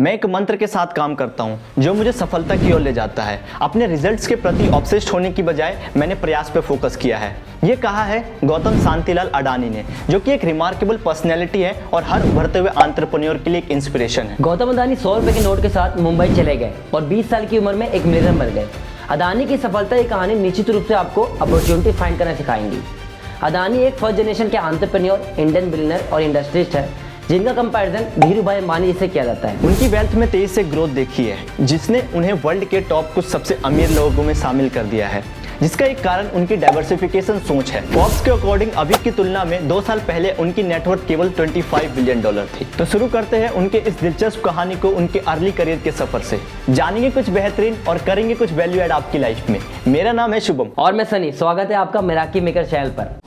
मैं एक मंत्र के साथ काम करता हूँ जो मुझे सफलता की ओर ले जाता है। अपने रिजल्ट्स के प्रति ऑब्सेस्ड होने की बजाय मैंने प्रयास पर फोकस किया है। ये कहा है गौतम शांतिलाल अडानी ने, जो कि एक रिमार्केबल पर्सनैलिटी है और हर उभरते हुए एंटरप्रेन्योर के लिए एक इंस्पिरेशन है। गौतम अडानी 100 रुपए के नोट के साथ मुंबई चले गए और 20 साल की उम्र में एक मिलियनर बन गए। अडानी की सफलता की कहानी निश्चित रूप से आपको अपॉर्चुनिटी फाइंड करना सिखाएंगी। अडानी एक फर्स्ट जनरेशन के एंटरप्रेन्योर, इंडियन बिलियनर और इंडस्ट्रिस्ट है जिनका कंपैरिजन धीरूभाई अंबानी से किया जाता है। उनकी वेल्थ में तेजी से ग्रोथ देखी है जिसने उन्हें वर्ल्ड के टॉप कुछ सबसे अमीर लोगों में शामिल कर दिया है, जिसका एक कारण उनकी डाइवर्सिफिकेशन सोच है। फॉर्ब्स के अकॉर्डिंग अभी की तुलना में 2 साल पहले उनकी नेटवर्थ केवल $25 बिलियन थी। तो शुरू करते हैं उनके इस दिलचस्प कहानी को उनके अर्ली करियर के सफर से। जानेंगे कुछ बेहतरीन और करेंगे कुछ वैल्यू एड आपकी लाइफ में। मेरा नाम है शुभम और मैं सनी। स्वागत है आपका मिराकी मेकर चैनल पर।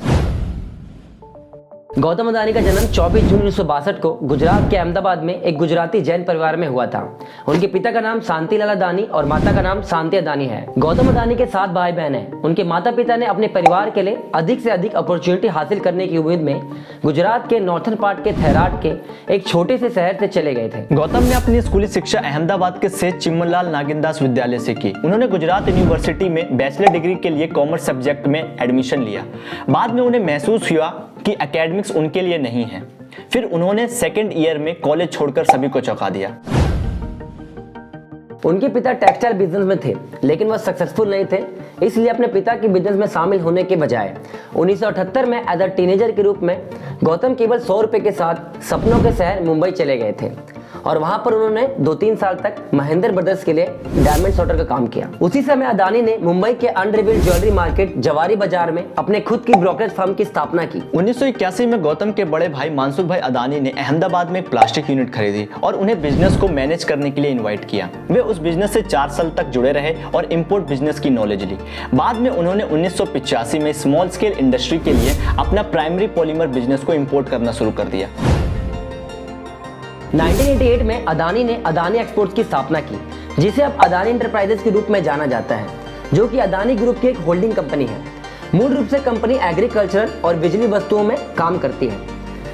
गौतम अडानी का जन्म 24 जून 1962 को गुजरात के अहमदाबाद में एक गुजराती जैन परिवार में हुआ था। उनके पिता का नाम शांतिलाल अडानी और माता का नाम शांति अडानी है। गौतम अडानी के 7 भाई बहन हैं। उनके माता पिता ने अपने परिवार के लिए अधिक से अधिक अपॉर्चुनिटी हासिल करने की उम्मीद में गुजरात के नॉर्थन पार्ट के थेराड के एक छोटे से शहर से चले गए थे। गौतम ने अपनी स्कूली शिक्षा अहमदाबाद के सेठ चिम्मनलाल नागिनदास विद्यालय से की। उन्होंने गुजरात यूनिवर्सिटी में बैचलर डिग्री के लिए कॉमर्स सब्जेक्ट में एडमिशन लिया। बाद में उन्हें महसूस हुआ कि एकेडमिक्स उनके लिए नहीं है। फिर उन्होंने सेकेंड ईयर में कॉलेज छोड़कर सभी को चौंका दिया। उनके पिता टेक्सटाइल बिजनेस में थे लेकिन वह सक्सेसफुल नहीं थे, इसलिए अपने पिता के बिजनेस में शामिल होने के बजाय 1978 में एज अ टीनेजर के रूप में गौतम केवल 100 रुपए के साथ सपनों के शहर मुंबई चले गए थे और वहां पर उन्होंने 2-3 साल तक महेंद्र ब्रदर्स के लिए डायमंड सॉर्टर का काम किया। उसी समय अडानी ने मुंबई के अनरिवील्ड ज्वेलरी मार्केट जवारी बाजार में अपने खुद की ब्रोकरेज फर्म की स्थापना की। 1981 में गौतम के बड़े भाई मानसुख भाई अडानी ने अहमदाबाद में एक प्लास्टिक यूनिट खरीदी और उन्हें बिजनेस को मैनेज करने के लिए इन्वाइट किया। वे उस बिजनेस से 4 साल तक जुड़े रहे और इम्पोर्ट बिजनेस की नॉलेज ली। बाद में उन्होंने 1985 में स्मॉल स्केल इंडस्ट्री के लिए अपना प्राइमरी पॉलीमर बिजनेस को इम्पोर्ट करना शुरू कर दिया। 1988 में अडानी ने अडानी एक्सपोर्ट्स की स्थापना की, जिसे अब अडानी एंटरप्राइजेस के रूप में जाना जाता है, जो कि अडानी ग्रुप की एक होल्डिंग कंपनी है। मूल रूप से कंपनी एग्रीकल्चरल और बिजली वस्तुओं में काम करती है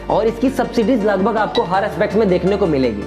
और इसकी सब्सिडीज लगभग आपको हर एस्पेक्ट में देखने को मिलेगी,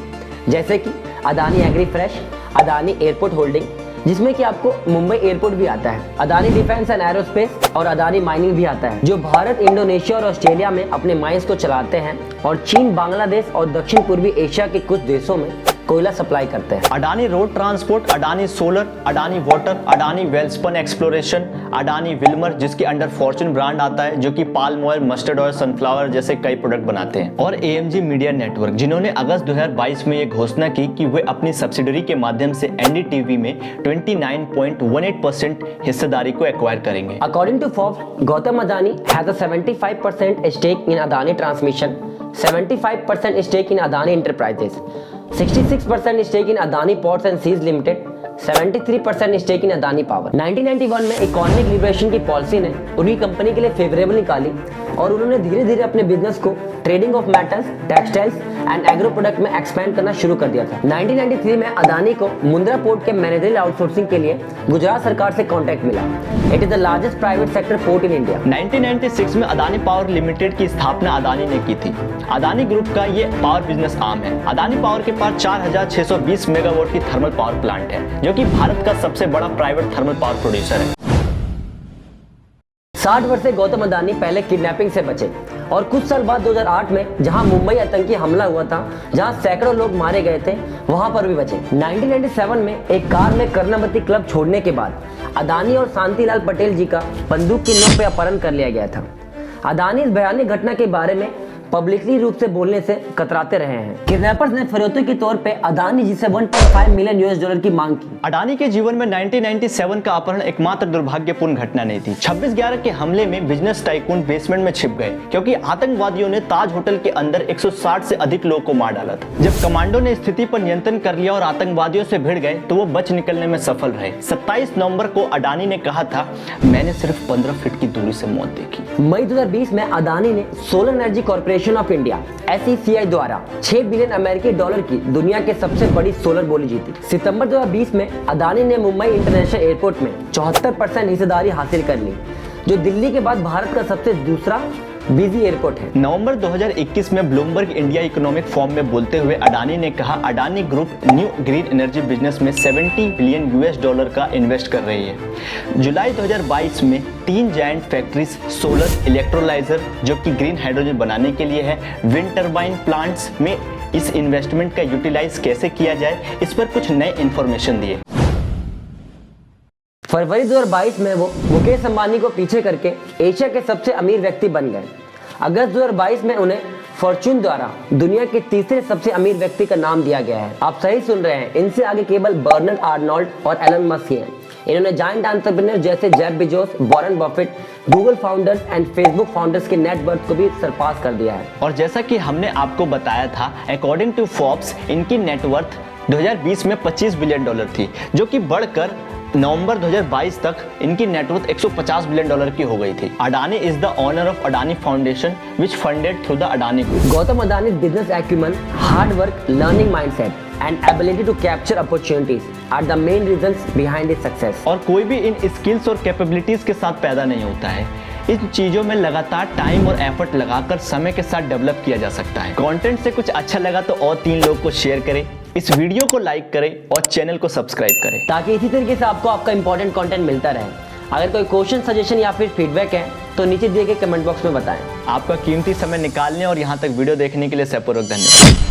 जैसे कि Adani agri fresh, Adani airport holding जिसमें कि आपको मुंबई एयरपोर्ट भी आता है, अडानी डिफेंस एंड एरोस्पेस और अडानी माइनिंग भी आता है, जो भारत, इंडोनेशिया और ऑस्ट्रेलिया में अपने माइंस को चलाते हैं और चीन, बांग्लादेश और दक्षिण पूर्वी एशिया के कुछ देशों में कोयला सप्लाई करते हैं। Adani road transport, Adani solar, Adani water, Adani Welspun exploration, Adani Wilmer जिसके अंडर फॉर्च्यून ब्रांड आता है जो कि palm oil, mustard oil, sunflower जैसे कई प्रोडक्ट बनाते हैं, और एएमजी मीडिया नेटवर्क जिन्होंने अगस्त 2022 में ये घोषणा की कि वे अपनी सब्सिडरी के माध्यम से एनडीटीवी में 29.18% हिस्सेदारी को एक्वायर करेंगे। According to Forbes, Gautam Adani has a 75% stake in Adani transmission, 75% stake in Adani enterprises, 66% stake in Adani ports and seas limited, 73% stake in Adani power. 1991 में इकोनॉमिक लिबरेशन की पॉलिसी ने उनकी कंपनी के लिए फेवरेबल निकाली और उन्होंने धीरे धीरे अपने बिजनेस को trading of metals, textiles and agro product में एक्सपेंड करना शुरू कर दिया था। 1993 में अडानी को मुंद्रा पोर्ट के मैनेजरियल आउटसोर्सिंग के लिए गुजरात सरकार से कॉन्ट्रैक्ट मिला। It is the largest private sector port in India. 1996 में अडानी पावर लिमिटेड की स्थापना अडानी ने की थी। अडानी ग्रुप का ये पावर बिजनेस आर्म है। अडानी पावर के पास 4620 मेगावाट की थर्मल पावर प्लांट है, जो कि भारत का सबसे बड़ा प्राइवेट थर्मल पावर प्रोड्यूसर है। 60 वर्षीय गौतम अडानी पहले किडनैपिंग से बचे और कुछ साल बाद 2008 में जहां मुंबई आतंकी हमला हुआ था, जहां सैकड़ों लोग मारे गए थे, वहां पर भी बचे। 1997 में एक कार में कर्णावती क्लब छोड़ने के बाद अडानी और शांतिलाल पटेल जी का बंदूक की नोक पे अपहरण कर लिया गया था। अडानी इस भयानक घटना के बारे में पब्लिकली रूप से बोलने से कतराते रहे हैं। किडनैपर्स ने फिरौती के तौर पे अडानी जी से $1.5 मिलियन की मांग की। अडानी के जीवन में 1997 का अपहरण एकमात्र दुर्भाग्यपूर्ण घटना नहीं थी। 26/11 के हमले में बिजनेस टाइकून बेसमेंट में छिप गए क्योंकि आतंकवादियों ने ताज होटल के अंदर 160 से अधिक लोगों को मार डाला था। जब कमांडो ने स्थिति पर नियंत्रण कर लिया और आतंकवादियों से भिड़ गए तो वो बच निकलने में सफल रहे। 27 नवंबर को अडानी ने कहा था, मैंने सिर्फ 15 फीट की दूरी से मौत देखी। मई 2020 में अडानी ने solar energy corporation of India SECI द्वारा $6 बिलियन की दुनिया के सबसे बड़ी सोलर बोली जीती। सितंबर 2020 में अडानी ने मुंबई इंटरनेशनल एयरपोर्ट में 74% हिस्सेदारी हासिल कर ली, जो दिल्ली के बाद भारत का सबसे दूसरा बिजी एयरपोर्ट है। नवंबर 2021 में ब्लूमबर्ग इंडिया इकोनॉमिक फोरम में बोलते हुए अडानी ने कहा, Adani group new green energy business में $70 बिलियन का इन्वेस्ट कर रही है। जुलाई 2022 में 3 जायंट फैक्ट्रीज, सोलर इलेक्ट्रोलाइजर जो कि ग्रीन हाइड्रोजन बनाने के लिए है, विंड टर्बाइन प्लांट्स में इस इन्वेस्टमेंट का यूटिलाइज कैसे किया जाए, इस पर कुछ नए इंफॉर्मेशन दिए। फरवरी 2022 में वो मुकेश अंबानी को पीछे करके एशिया के सबसे अमीर व्यक्ति बन गए। अगस्त 2022 में उन्हें फॉर्च्यून द्वारा दुनिया के तीसरे सबसे अमीर व्यक्ति का नाम दिया गया है। आप सही सुन रहे हैं, इनसे आगे केवल बर्नार्ड आर्नोल्ड और एलन मस्क हैं। इन्होंने जायंट एंटरप्रेन्योर जैसे Jeff Bezos, Warren Buffett, Google founders and Facebook founders के नेट वर्थ को भी सरपास कर दिया है। और जैसा कि हमने आपको बताया था, अकॉर्डिंग टू फोर्ब्स इनकी नेटवर्थ 2020 में $25 बिलियन थी, जो कि बढ़कर नवंबर 2022 तक इनकी नेटवर्थ $150 बिलियन की हो गई थी। Adani is the owner of Adani foundation which funded through the Adani group. Gautam Adani business acumen, hard work, learning mindset and ability to capture opportunities are the main reasons behind his success। और कोई भी इन स्किल्स और capabilities के साथ पैदा नहीं होता है। इन चीजों में लगातार टाइम और एफर्ट लगाकर समय के साथ डेवलप किया जा सकता है। कंटेंट से कुछ अच्छा लगा तो और 3 लोग को शेयर करें, इस वीडियो को लाइक करें और चैनल को सब्सक्राइब करें, ताकि इसी तरीके से आपको आपका इंपॉर्टेंट कंटेंट मिलता रहे। अगर कोई क्वेश्चन, सजेशन या फिर फीडबैक है तो नीचे दिए गए कमेंट बॉक्स में बताएं। आपका कीमती समय निकालने और यहाँ तक वीडियो देखने के लिए सपूर्वक धन्यवाद।